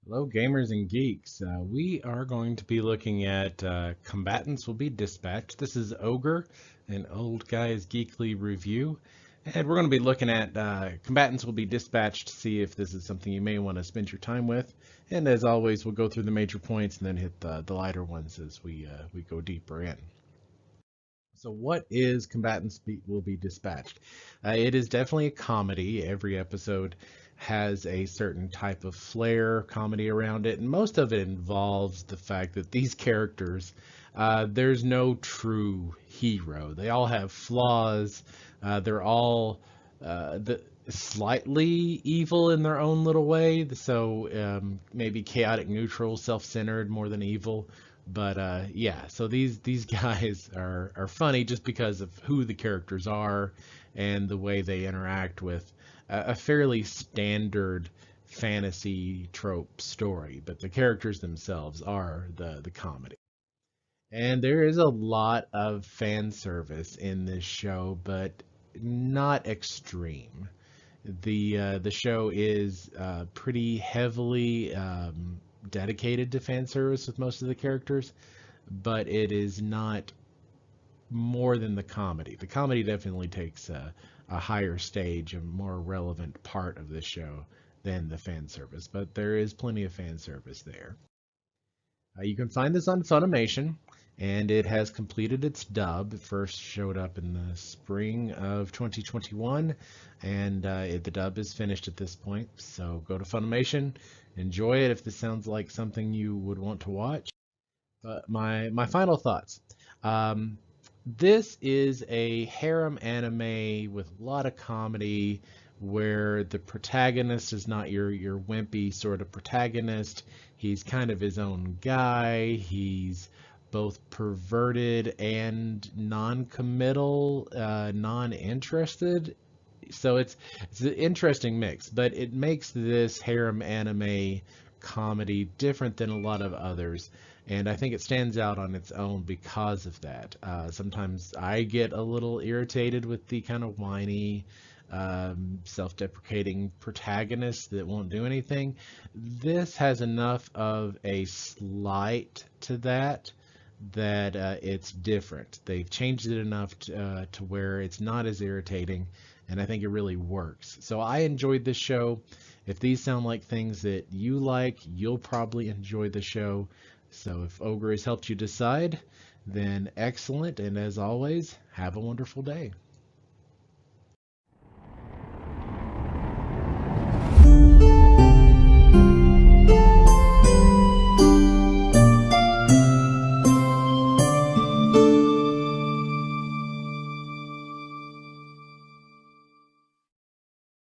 Hello, gamers and geeks. We are going to be looking at Combatants Will Be Dispatched. This is Ogre, an old guy's geekly review. And we're going to be looking at Combatants Will Be Dispatched to see if this is something you may want to spend your time with. And as always, we'll go through the major points and then hit the lighter ones as we go deeper in. So, what is Will Be Dispatched? It is definitely a comedy. Every episode has a certain type of flair, comedy around it, and most of it involves the fact that these characters, there's no true hero. They all have flaws. They're all slightly evil in their own little way. So maybe chaotic, neutral, self-centered more than evil. But yeah, so these guys are funny just because of who the characters are and the way they interact with a fairly standard fantasy trope story. But the characters themselves are the comedy. And there is a lot of fan service in this show, but not extreme. The show is pretty heavily dedicated to fan service with most of the characters, but it is not more than the comedy. The comedy definitely takes a higher stage, a more relevant part of the show than the fan service, but there is plenty of fan service there. You can find this on Funimation, and it has completed its dub. It first showed up in the spring of 2021, and the dub is finished at this point. So go to Funimation, enjoy it if this sounds like something you would want to watch. But my final thoughts. Um, this is a harem anime with a lot of comedy where the protagonist is not your wimpy sort of protagonist. He's kind of his own guy. He's both perverted and non-committal, non-interested. So it's an interesting mix, but it makes this harem anime comedy different than a lot of others. And I think it stands out on its own because of that. Sometimes I get a little irritated with the kind of whiny, self-deprecating protagonist that won't do anything. This has enough of a slight to that it's different. They've changed it enough to where it's not as irritating, and I think it really works. So I enjoyed this show. If these sound like things that you like, you'll probably enjoy the show. So if Ogre has helped you decide, then excellent. And as always, have a wonderful day.